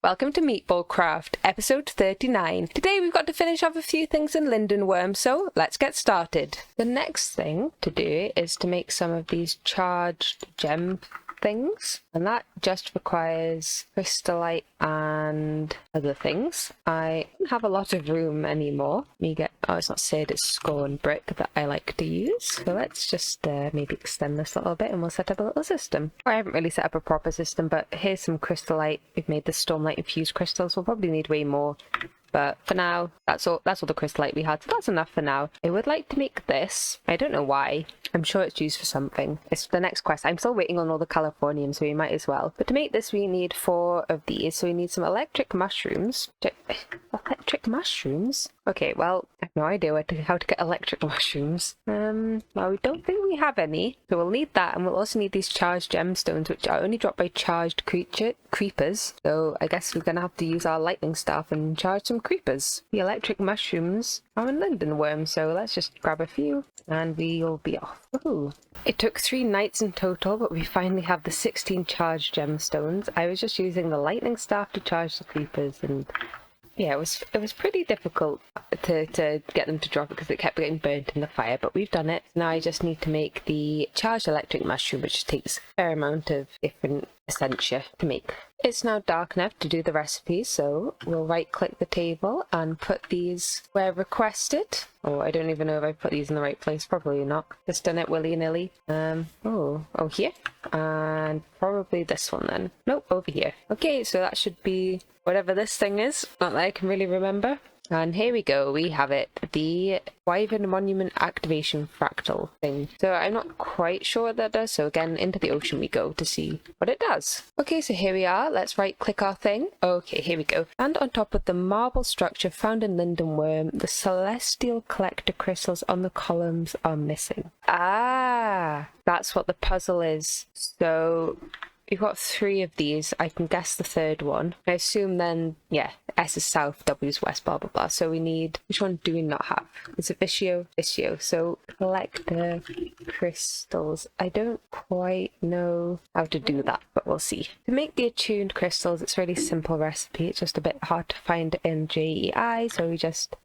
Welcome to MeatballCraft, episode 39. Today we've got to finish off a few things in Lindenworm, so let's get started. The next thing to do is to make some of these charged gem things, and that just requires crystallite and other things. I don't have a lot of room anymore. It's not said, it's scorn brick that I like to use. So let's just maybe extend this a little bit and we'll set up a little system. I haven't really set up a proper system, but here's some crystallite. We've made the stormlight infused crystals. We'll probably need way more. But for now, that's all the crystallite we had, so that's enough for now. I would like to make this. I don't know why. I'm sure it's used for something. It's the next quest. I'm still waiting on all the Californium, so we might as well. But to make this, we need 4 of these. So we need some electric mushrooms. Electric mushrooms? Okay, well, I have no idea how to get electric mushrooms. Well, we don't think we have any. So we'll need that, and we'll also need these charged gemstones, which are only dropped by charged creepers. So I guess we're gonna have to use our lightning staff and charge some creepers. The electric mushrooms are in Lindenworm, so let's just grab a few and we'll be off. Woohoo! It took 3 nights in total, but we finally have the 16 charged gemstones. I was just using the lightning staff to charge the creepers, and yeah, it was pretty difficult to get them to drop it because it kept getting burnt in the fire, but we've done it. Now I just need to make the charged electric mushroom, which takes a fair amount of different essentia to make. It's now dark enough to do the recipe, so we'll right click the table and put these where requested. Oh, I don't even know if I put these in the right place, probably not. Just done it willy-nilly. Oh, here. And probably this one then. Nope, over here. Okay, so that should be whatever this thing is. Not that I can really remember. And here we go, we have it, the Wyvern Monument Activation Fractal thing. So I'm not quite sure what that does, so again, into the ocean we go to see what it does. Okay, so here we are, let's right click our thing. Okay, here we go. And on top of the marble structure found in Lindenworm, the celestial collector crystals on the columns are missing. Ah, that's what the puzzle is. So we've got 3 of these. I can guess the 3rd one. I assume then, yeah, S is south, W is west, blah, blah, blah. So we need, which one do we not have? Is it Viscio? Viscio. So collector crystals. I don't quite know how to do that, but we'll see. To make the attuned crystals, it's a really simple recipe. It's just a bit hard to find in JEI. So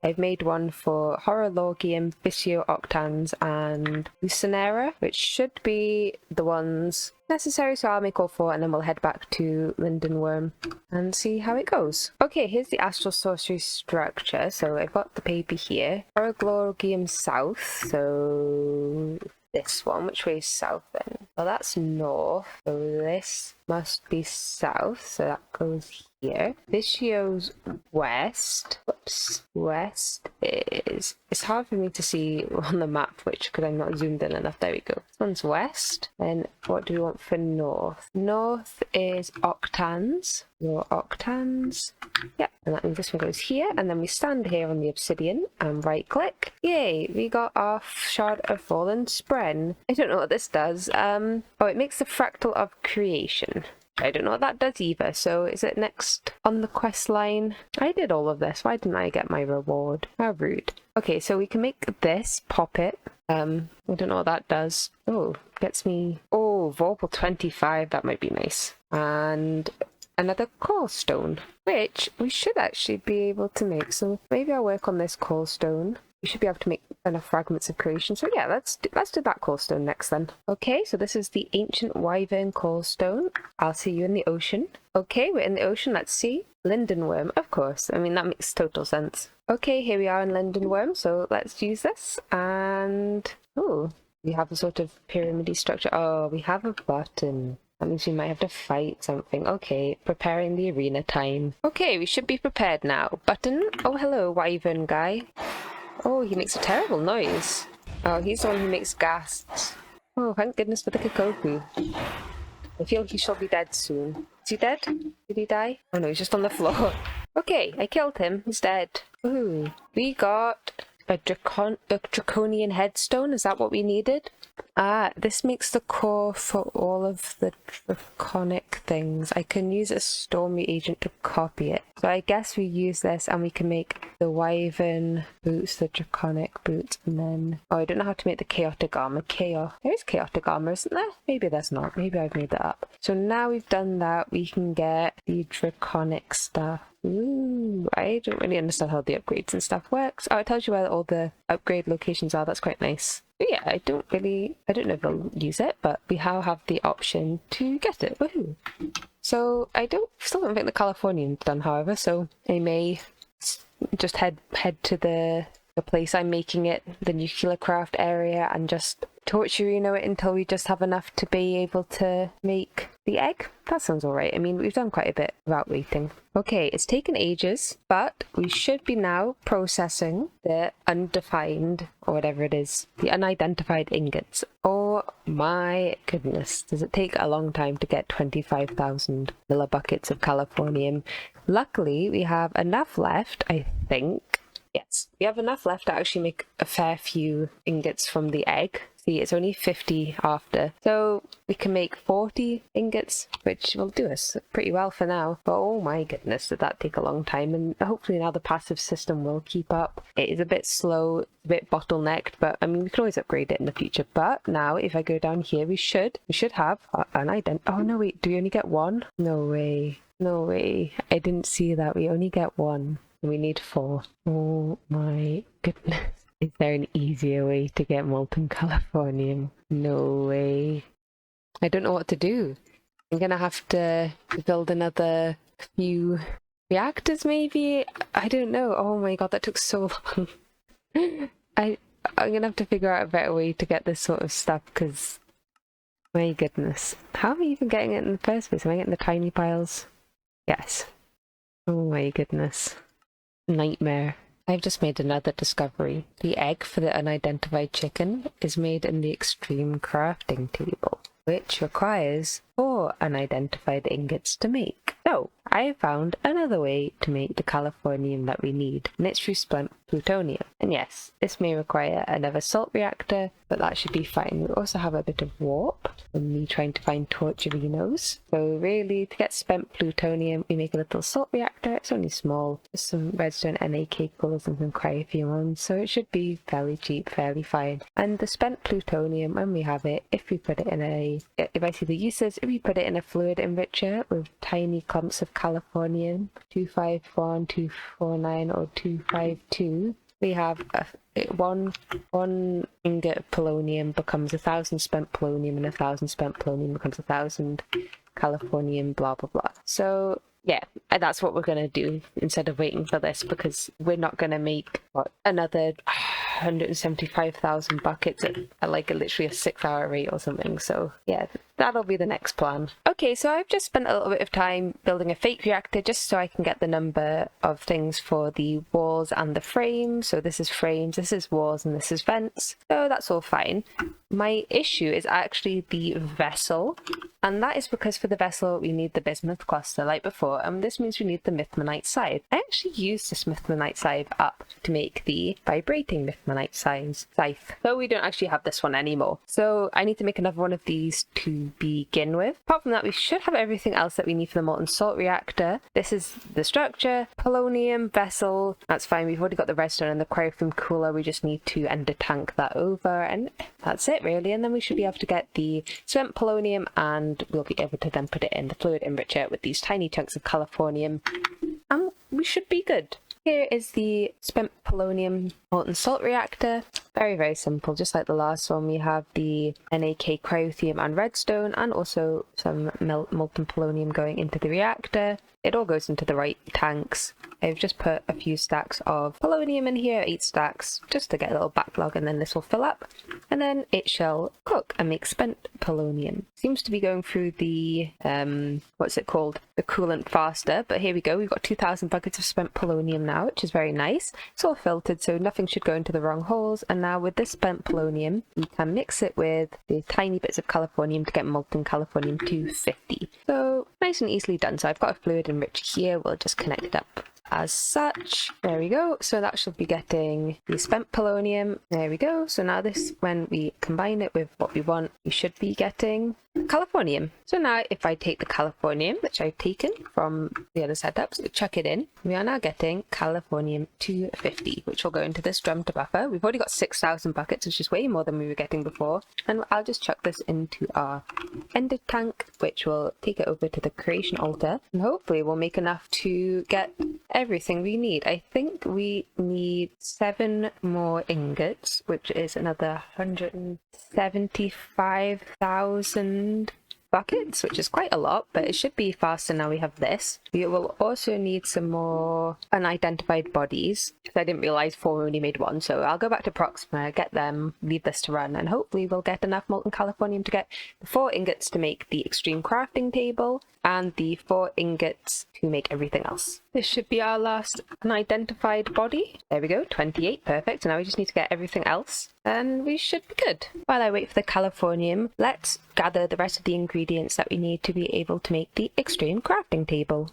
I've made one for Horologium, Viscio Octans, and Lucinera, which should be the ones necessary, so I'll make all 4 and then we'll head back to Lindenworm and see how it goes. Okay, here's the astral sorcery structure. So I've got the paper here. Horologium south, so this one. Which way is south then? Well, that's north, so this must be south, so that goes here. This shows west. Whoops. West is... It's hard for me to see on the map which, because I'm not zoomed in enough. There we go. This one's west. Then what do we want for north? North is octans. Your octans. Yep, and that means this one goes here, and then we stand here on the obsidian and right click. Yay, we got our shard of fallen spren. I don't know what this does. Oh, it makes the fractal of creation. I don't know what that does either, so is it next on the quest line? I did all of this, why didn't I get my reward? How rude. Okay, so we can make this, pop it. I don't know what that does. Oh, gets me... Oh, Vorpal 25, that might be nice. And another core stone, which we should actually be able to make, so maybe I'll work on this core stone. We should be able to make enough fragments of creation. So yeah, let's do that core stone next then. Okay, so this is the ancient wyvern core stone. I'll see you in the ocean. Okay, we're in the ocean. Let's see. Lindenworm, of course. I mean, that makes total sense. Okay, here we are in Lindenworm. So let's use this. And oh, we have a sort of pyramid structure. Oh, we have a button. That means we might have to fight something. Okay, preparing the arena time. Okay, we should be prepared now. Button. Oh, hello, wyvern guy. Oh, he makes a terrible noise. Oh, he's the one who makes ghasts. Oh, thank goodness for the Kikoku. I feel he shall be dead soon. Is he dead? Did he die? Oh no, he's just on the floor. Okay, I killed him. He's dead. Ooh. We got a draconian headstone. Is that what we needed? Ah, this makes the core for all of the draconic things. I can use a storm reagent to copy it. So I guess we use this and we can make the wyvern boots, the draconic boots, and then... Oh, I don't know how to make the chaotic armor. There is chaotic armor, isn't there? Maybe there's not. Maybe I've made that up. So now we've done that, we can get the draconic stuff. Ooh, I don't really understand how the upgrades and stuff works. Oh, it tells you where all the upgrade locations are. That's quite nice. But yeah, I don't know if I'll use it, but we now have the option to get it. Woohoo! So I still don't think the Californium's done, however, so I may just head to the place I'm making it, the MeatballCraft area, and just torturino it until we just have enough to be able to make the egg. That sounds alright. I mean, we've done quite a bit without waiting. Okay, it's taken ages, but we should be now processing the undefined, or whatever it is, the unidentified ingots. Oh my goodness, does it take a long time to get 25,000 millibuckets of Californium. Luckily, we have enough left, I think. Yes, we have enough left to actually make a fair few ingots from the egg. See, it's only 50 after. So we can make 40 ingots, which will do us pretty well for now. But oh my goodness, did that take a long time. And hopefully now the passive system will keep up. It is a bit slow, a bit bottlenecked, but I mean, we can always upgrade it in the future. But now if I go down here, we should have an ident. Oh no, wait, do we only get one? No way. No way. I didn't see that. We only get one. We need 4. Oh my goodness. Is there an easier way to get molten Californium? No way. I don't know what to do. I'm gonna have to build another few reactors maybe? I don't know. Oh my god, that took so long. I'm gonna have to figure out a better way to get this sort of stuff, because my goodness. How am I even getting it in the first place? Am I getting the tiny piles? Yes. Oh my goodness. Nightmare. I've just made another discovery. The egg for the unidentified chicken is made in the extreme crafting table, which requires 4 unidentified ingots to make. So, I found another way to make the Californium that we need, and it's through spent plutonium. And yes, this may require another salt reactor, but that should be fine. We also have a bit of warp from me trying to find torturinos. So really, to get spent plutonium, we make a little salt reactor. It's only small, just some redstone NAK coolers and some cryofumes, so it should be fairly cheap, fairly fine. And the spent plutonium, when we have it, if we put it in if I see the uses, if we put it in a fluid enricher with tiny clumps of Californium, 251, 249 or 252, we have one ingot of polonium becomes 1,000 spent polonium, and 1,000 spent polonium becomes 1,000 Californium, blah blah blah. So yeah, that's what we're going to do instead of waiting for this, because we're not going to make another 175,000 buckets at like literally a 6-hour rate or something. So yeah, that'll be the next plan. Okay, so I've just spent a little bit of time building a fake reactor just so I can get the number of things for the walls and the frames. So this is frames, this is walls, and this is vents. So that's all fine. My issue is actually the vessel, and that is because for the vessel we need the bismuth cluster like before, and this means we need the mithmanite scythe. I actually used this mithmanite scythe up to make the vibrating mithmanite scythe, so we don't actually have this one anymore. So I need to make another one of these to begin with. Apart from that, we should have everything else that we need for the molten salt reactor. This is the structure, polonium, vessel, that's fine. We've already got the redstone and the cryofume cooler. We just need to ender tank that over, and that's it really. And then we should be able to get the spent polonium, and we'll be able to then put it in the fluid enricher with these tiny chunks of Californium, and we should be good. Here is the spent polonium molten salt reactor. Very, very simple, just like the last one. We have the NAK cryofume and redstone, and also some molten polonium going into the reactor. It all goes into the right tanks. I've just put a few stacks of polonium in here, 8 stacks, just to get a little backlog, and then this will fill up. And then it shall cook and make spent polonium. Seems to be going through the, what's it called? The coolant faster, but here we go. We've got 2,000 buckets of spent polonium now, which is very nice. It's all filtered, so nothing should go into the wrong holes. And now with this spent polonium, we can mix it with the tiny bits of Californium to get molten Californium-250. So nice and easily done. So I've got a fluid enricher here. We'll just connect it up as such. There we go. So that should be getting the spent polonium. There we go. So now this, when we combine it with what we want, we should be getting Californium. So now if I take the Californium, which I've taken from the other setups, chuck it in, we are now getting Californium-250, which will go into this drum to buffer. We've already got 6,000 buckets, which is way more than we were getting before. And I'll just chuck this into our ender tank, which will take it over to the creation altar. And hopefully we'll make enough to get everything we need. I think we need 7 more ingots, which is another 175,000 buckets, which is quite a lot, but it should be faster now we have this. We will also need some more unidentified bodies, because I didn't realize 4 only made 1, so I'll go back to Proxima, get them, leave this to run, and hopefully we'll get enough molten Californium to get the 4 ingots to make the extreme crafting table and the 4 ingots to make everything else. This should be our last unidentified body. There we go, 28, perfect. So now we just need to get everything else and we should be good. While I wait for the Californium, let's gather the rest of the ingredients that we need to be able to make the extreme crafting table.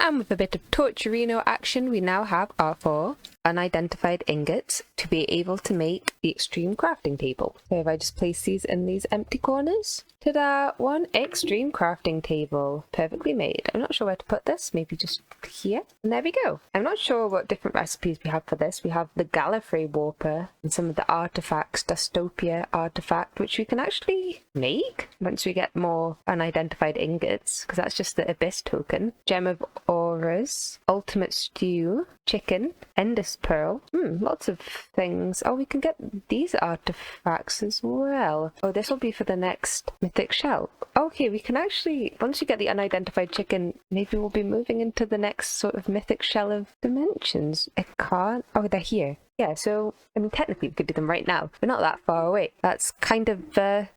And with a bit of Torturino action, we now have our 4 unidentified ingots to be able to make the extreme crafting table. So if I just place these in these empty corners, ta-da! 1 extreme crafting table, perfectly made. I'm not sure where to put this, maybe just here, and there we go. I'm not sure what different recipes we have for this. We have the Gallifrey Warper and some of the artifacts, Dystopia artifact, which we can actually make once we get more unidentified ingots, because that's just the Abyss token. Gem of Auras, Ultimate Stew, Chicken, Endless Pearl, lots of things. Oh, we can get these artifacts as well. Oh, this will be for the next mythic shell. Okay, we can actually, once you get the unidentified chicken, maybe we'll be moving into the next sort of mythic shell of dimensions. I can't. Oh, they're here. Yeah, so, I mean, technically we could do them right now. We're not that far away. That's kind of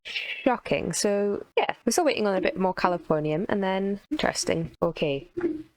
shocking. So, yeah, we're still waiting on a bit more Californium, and then, interesting. Okay,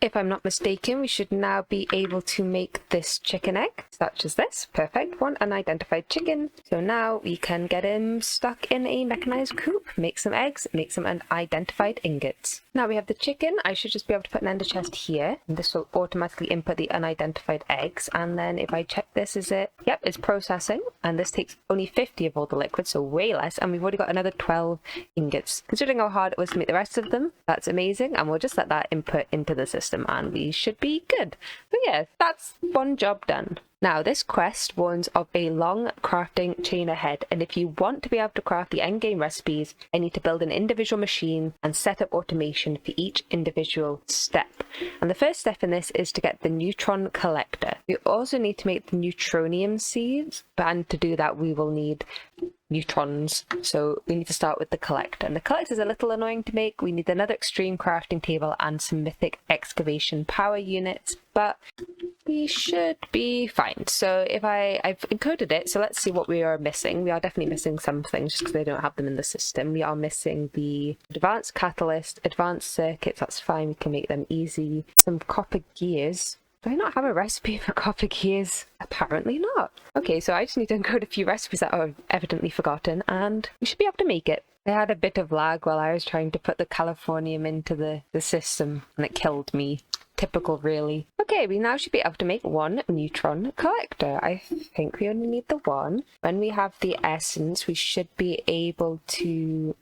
if I'm not mistaken, we should now be able to make this chicken egg, such as this. Perfect. 1 unidentified chicken. So now we can get him stuck in a mechanized coop, make some eggs, make some unidentified ingots. Now we have the chicken. I should just be able to put an ender chest here, and this will automatically input the unidentified eggs. And then if I check this, is it? Yep, it's processing, and this takes only 50 of all the liquid, so way less, and we've already got another 12 ingots. Considering how hard it was to make the rest of them, that's amazing, and we'll just let that input into the system and we should be good. So yeah, that's 1 job done. Now, this quest warns of a long crafting chain ahead, and if you want to be able to craft the endgame recipes, I need to build an individual machine and set up automation for each individual step. And the first step in this is to get the neutron collector. We also need to make the neutronium seeds, and to do that we will need neutrons, so we need to start with the collector. And the collector is a little annoying to make. We need another extreme crafting table and some mythic excavation power units, but we should be fine. So if I've encoded it, so let's see what we are missing. We are definitely missing some things just because they don't have them in the system. We are missing the advanced catalyst, advanced circuits, that's fine, we can make them easy. Some copper gears. Do I not have a recipe for copper gears? Apparently not. Okay, so I just need to encode a few recipes that I've evidently forgotten, and we should be able to make it. I had a bit of lag while I was trying to put the Californium into the system, and it killed me. Typical, really. Okay, we now should be able to make 1 neutron collector. I think we only need the 1. When we have the essence, we should be able to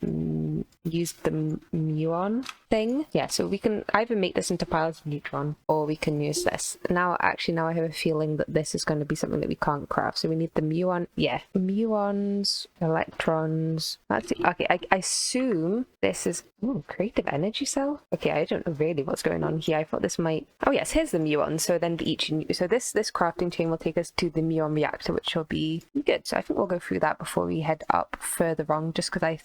use the muon thing. Yeah, so we can either make this into piles of neutron, or we can use this. Now I have a feeling that this is going to be something that we can't craft. So we need the muon. Yeah, muons, electrons. That's it. Okay, I assume this is creative energy cell. Okay, I don't know really what's going on here. I thought this might. Oh yes, here's the muon. So then this crafting chain will take us to the muon reactor, which will be good. So I think we'll go through that before we head up further on, just because I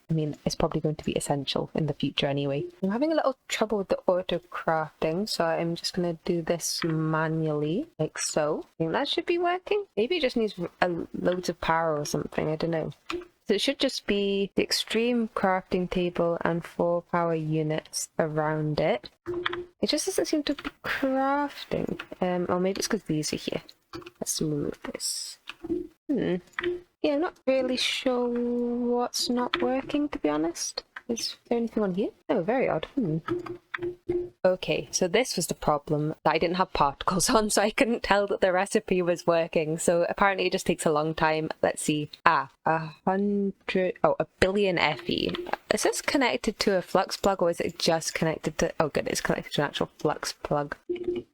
mean, it's probably going to be essential in the future anyway. I'm having a little trouble with the auto crafting, so I'm just going to do this manually, like so. I think that should be working. Maybe it just needs loads of power or something, I don't know. So it should just be the extreme crafting table and 4 power units around it. It just doesn't seem to be crafting. Or maybe it's because these are here. Let's move this. Yeah, I'm not really sure what's not working, to be honest. Is there anything on here? Oh, very odd. Okay, so this was the problem, that I didn't have particles on, so I couldn't tell that the recipe was working. So apparently it just takes a long time. Let's see. 1 billion Fe. Is this connected to a flux plug, or is it just connected to... Oh good, it's connected to an actual flux plug.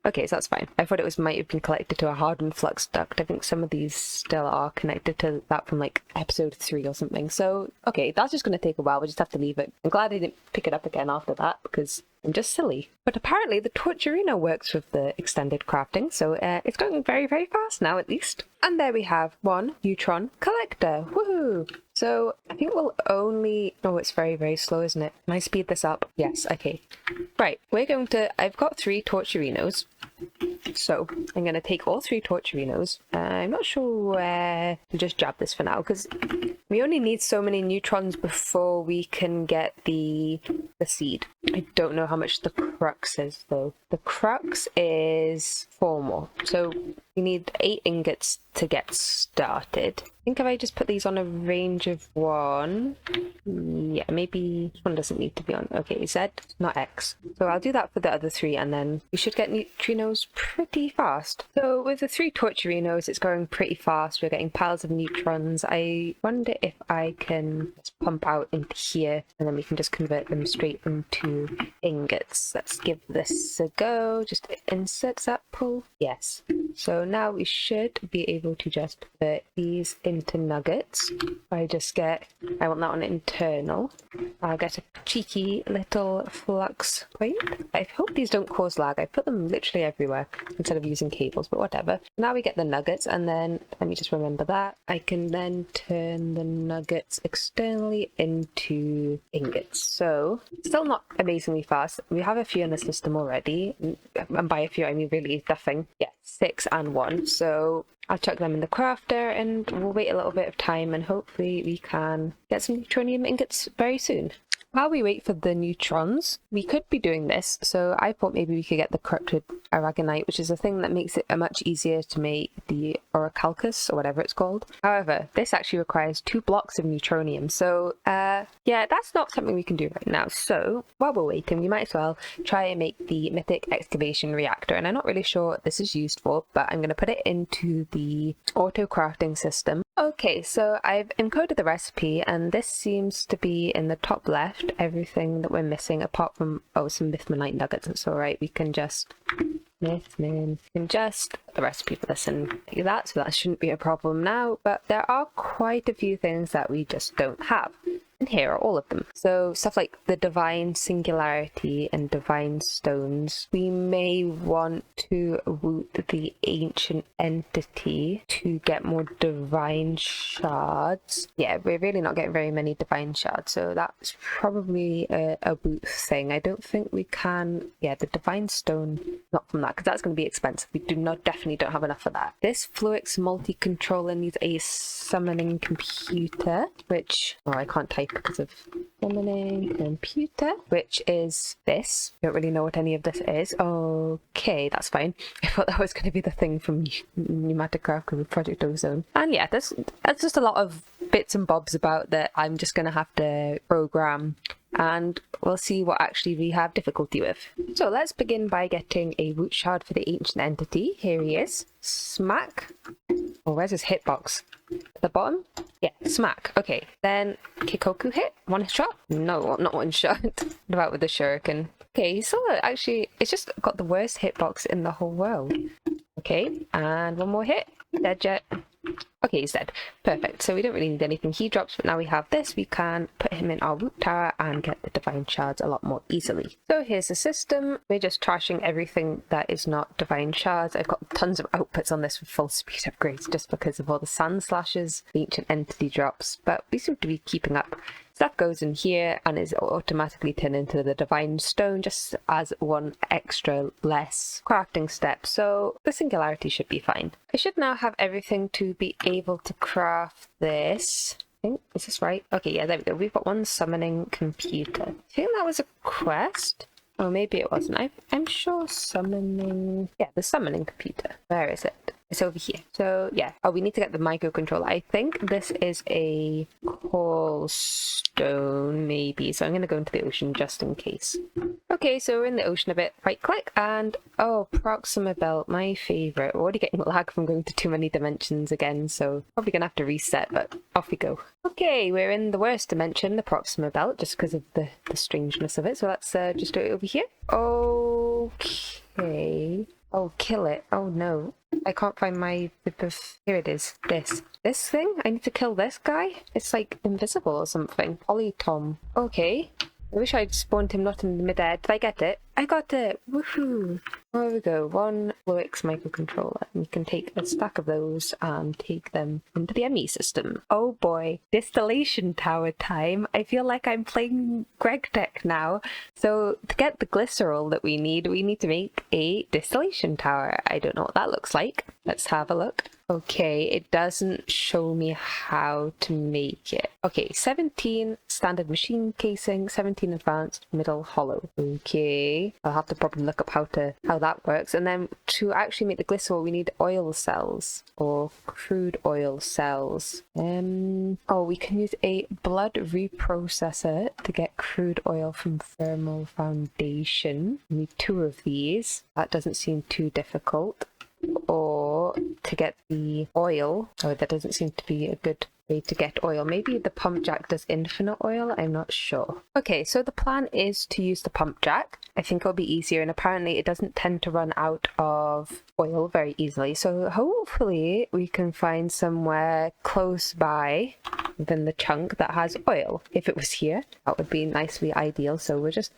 Okay, so that's fine. I thought it might have been connected to a hardened flux duct. I think some of these still are connected to that from like episode 3 or something. So, okay, that's just going to take a while. We'll just have to leave it. I'm glad I didn't pick it up again after that, because I'm just silly. But apparently the Torturino works with the extended crafting, so it's going very, very fast now at least. And there we have 1 neutron collector. Woohoo! So I think we'll only... Oh, it's very, very slow, isn't it? Can I speed this up? Yes, okay. Right, we're going to... I've got 3 Torturinos. So I'm going to take all 3 Torturinos. I'm not sure where to just jab this for now, because we only need so many neutrons before we can get the seed. I don't know how much the crux is, though. The crux is 4 more. So we need 8 ingots to get started. I think if I just put these on a range of 1... Yeah, maybe this one doesn't need to be on. Okay, Z, not X. So I'll do that for the other 3, and then we should get neutrinos pretty fast. So with the 3 Torturinos, it's going pretty fast. We're getting piles of neutrons. I wonder if I can just pump out into here, and then we can just convert them straight into ingots. Let's give this a go. Just insert that pull. Yes. So now we should be able to just convert these into nuggets. I want that one internal. I'll get a cheeky little flux point. I hope these don't cause lag. I put them literally everywhere instead of using cables, but whatever. Now we get the nuggets, and then let me just remember that. I can then turn the nuggets externally into ingots. So still not amazingly fast. We have a few in the system already, and by a few I mean really nothing. Yeah, 6 and 1. So I'll chuck them in the crafter, and we'll wait a little bit of time, and hopefully we can get some neutronium ingots very soon. While we wait for the neutrons, we could be doing this. So I thought maybe we could get the corrupted aragonite, which is a thing that makes it much easier to make the orichalcus, or whatever it's called. However, this actually requires 2 blocks of neutronium. So yeah, that's not something we can do right now. So while we're waiting, we might as well try and make the mythic excavation reactor. And I'm not really sure what this is used for, but I'm going to put it into the auto crafting system. Okay, so I've encoded the recipe, and this seems to be in the top left, everything that we're missing apart from, some Mythmanite nuggets. It's alright, we can just the recipe for this and like that, so that shouldn't be a problem now. But there are quite a few things that we just don't have. And here are all of them. So stuff like the divine singularity and divine stones. We may want to root the ancient entity to get more divine shards. Yeah, we're really not getting very many divine shards, so that's probably a boot thing. I don't think we can... Yeah, the divine stone, not from that, because that's going to be expensive. We definitely don't have enough of that. This Fluix multi-controller needs a summoning computer, which... Oh, I can't type because of summoning computer, which is this. Don't really know what any of this is. Okay, that's fine. I thought that was going to be the thing from MeatballCraft because of Project Ozone. And yeah, that's just a lot of bits and bobs about that I'm just going to have to program, and we'll see what actually we have difficulty with. So let's begin by getting a root shard for the ancient entity. Here he is. Smack. Oh, where's his hitbox? At the bottom? Yeah, smack. Okay, then Kikoku hit. One shot? No, not one shot. What about with the shuriken? Okay, he's still actually, it's just got the worst hitbox in the whole world. Okay, and one more hit. Dead jet. Okay, he's dead. Perfect. So we don't really need anything he drops, but now we have this, we can put him in our root tower and get the divine shards a lot more easily. So here's the system. We're just trashing everything that is not divine shards. I've got tons of outputs on this with full speed upgrades just because of all the sand slashes, the ancient entity drops, but we seem to be keeping up. Stuff goes in here and is automatically turned into the divine stone just as one extra less crafting step, so the singularity should be fine. I should now have everything to be able to craft this. I think, is this right? Okay, yeah, there we go. We've got one summoning computer. I think that was a quest. Oh, maybe it wasn't. I'm sure summoning... Yeah, the summoning computer. Where is it? It's over here. So, yeah. Oh, we need to get the microcontroller. I think this is a coal stone, maybe. So I'm going to go into the ocean just in case. Okay, so we're in the ocean a bit. Right click and... Oh, Proxima Belt, my favourite. We're already getting lag from going to too many dimensions again, so probably going to have to reset, but off we go. Okay, we're in the worst dimension, the Proxima Belt, just because of the strangeness of it. So let's just do it over here. Okay. Oh, kill it. Oh, no. I can't find my... Here it is. This thing? I need to kill this guy? It's like invisible or something. Polytom. Okay. I wish I'd spawned him not in the mid-air. Did I get it? I got it! Woohoo! There we go. One Loix microcontroller. We can take a stack of those and take them into the ME system. Oh boy. Distillation tower time. I feel like I'm playing Greg Tech now. So to get the glycerol that we need to make a distillation tower. I don't know what that looks like. Let's have a look. Okay, it doesn't show me how to make it. Okay, 17 standard machine casing, 17 advanced middle hollow. Okay, I'll have to probably look up how that works. And then to actually make the glycerol, we need oil cells or crude oil cells. Oh, we can use a blood reprocessor to get crude oil from thermal foundation. We need 2 of these. That doesn't seem too difficult. Or to get the oil. Oh, that doesn't seem to be a good way to get oil. Maybe the pump jack does infinite oil? I'm not sure. Okay, so the plan is to use the pump jack. I think it'll be easier, and apparently it doesn't tend to run out of oil very easily. So hopefully we can find somewhere close by within the chunk that has oil. If it was here, that would be nicely ideal. So we'll just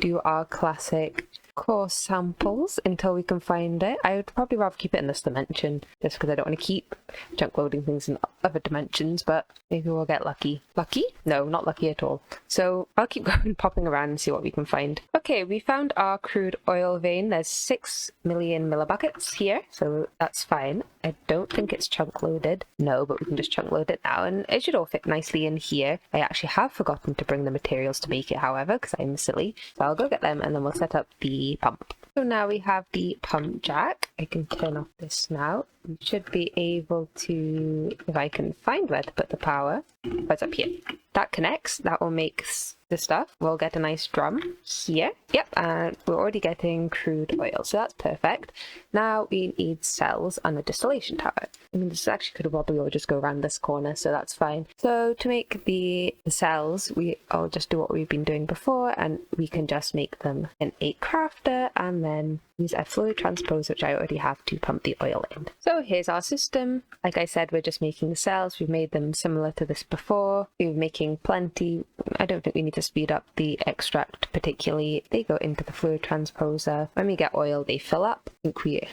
do our classic core samples until we can find it. I would probably rather keep it in this dimension just because I don't want to keep junk loading things in other dimensions, but maybe we'll get lucky. Lucky? No, not lucky at all. So I'll keep going, popping around and see what we can find. Okay, we found our crude oil vein. There's 6 million millibuckets here, so that's fine. I don't think it's chunk loaded. No, but we can just chunk load it now and it should all fit nicely in here. I actually have forgotten to bring the materials to make it, however, because I'm silly. So I'll go get them and then we'll set up the pump. So now we have the pump jack. I can turn off this now. We should be able to, if I can find where to put the power. What's up here? That connects. That will make the stuff. We'll get a nice drum here. Yep, and we're already getting crude oil, so that's perfect. Now we need cells and a distillation tower. I mean, this actually could have probably all just go around this corner, so that's fine. So to make the cells, I'll just do what we've been doing before, and we can just make them in a crafter, and then use a fluid transpose, which I already have to pump the oil in. So here's our system. Like I said, we're just making the cells. We've made them similar to this before. We're making plenty. I don't think we need to speed up the extract particularly. They go into the fluid transposer. When we get oil, they fill up. I think we're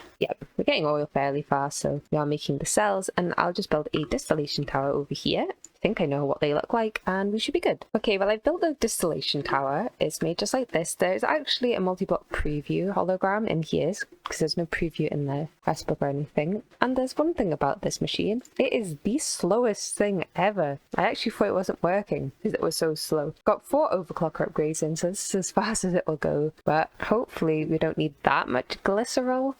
getting oil fairly fast, so we are making the cells, and I'll just build a distillation tower over here. I think I know what they look like, and we should be good. Okay, well, I've built a distillation tower. It's made just like this. There's actually a multi-block preview hologram in here, because there's no preview in the quest book or anything. And there's one thing about this machine. It is the slowest thing ever. I actually thought it wasn't working, because it was so slow. Got 4 overclocker upgrades in, so this is as fast as it will go. But hopefully we don't need that much glycerol.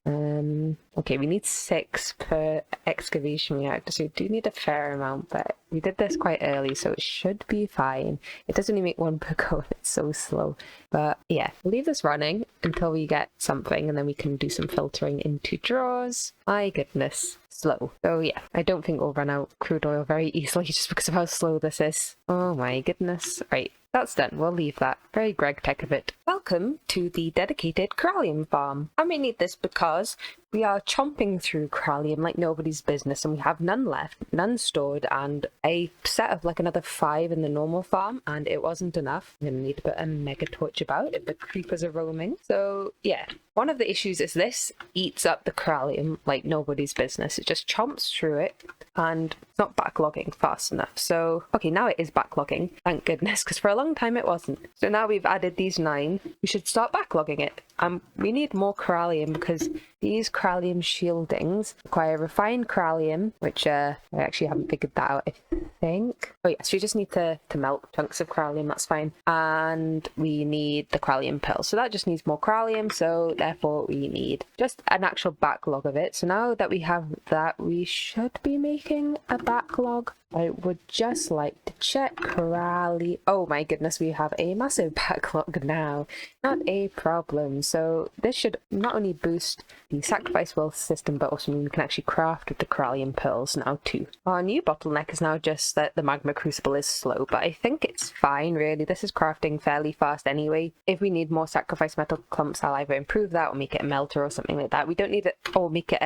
Okay, we need 6 per excavation reactor, so we do need a fair amount, but we did this quite early, so it should be fine. It does only make 1 per go, and it's so slow. But yeah, we'll leave this running until we get something, and then we can do some filtering into drawers. My goodness. slow. So yeah, I don't think we'll run out crude oil very easily just because of how slow this is. Oh my goodness. Right. That's done. We'll leave that. Very Greg Tech of it. Welcome to the dedicated corallium farm. And we need this because we are chomping through corallium like nobody's business, and we have none left, none stored, and a set of like another 5 in the normal farm, and it wasn't enough. I'm gonna need to put a mega torch about if the creepers are roaming. So yeah, one of the issues is this eats up the corallium like nobody's business. It just chomps through it, and it's not backlogging fast enough. So okay, now it is backlogging, thank goodness, because for a long time it wasn't. So now we've added these 9, we should start backlogging it. We need more corallium because these corallium shieldings require refined corallium, which I actually haven't figured that out, I think. Oh yes, we just need to melt chunks of corallium, that's fine. And we need the corallium pearls, so that just needs more corallium, so therefore we need just an actual backlog of it. So now that we have that, we should be making a backlog. I would just like to check corallium. Oh my goodness, we have a massive backlog now. Not a problem. So this should not only boost the sacrifice well system, but also mean we can actually craft with the corallium pearls now too. Our new bottleneck is now just that the magma crucible is slow, but I think it's fine really. This is crafting fairly fast anyway. If we need more sacrifice metal clumps, I'll either improve that or make it a melter or something like that. We don't need it, or make it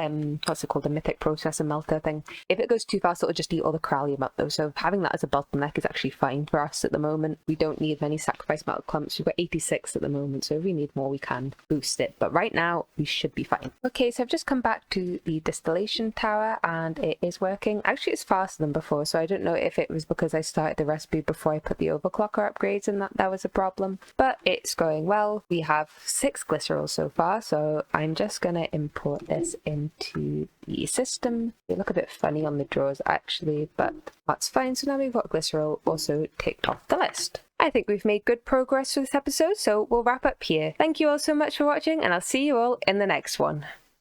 what's it called, a mythic processor melter thing. If it goes too fast, it'll just eat all the corallium up though, so having that as a bottleneck is actually fine for us at the moment. We don't need many sacrifice metal clumps. We've got 86 at the moment, so if we need more we can boost it, but right now we should be fine. Okay, so I've just come back to the distillation tower and it is working. Actually it's faster than before, so I don't know if it was because I started the recipe before I put the overclocker upgrades and that was a problem, but it's going well. We have 6 glycerols so far, so I'm just gonna import this into the system. They look a bit funny on the drawers actually, but that's fine. So now we've got glycerol also ticked off the list. I think we've made good progress for this episode, so we'll wrap up here. Thank you all so much for watching, and I'll see you all in the next one.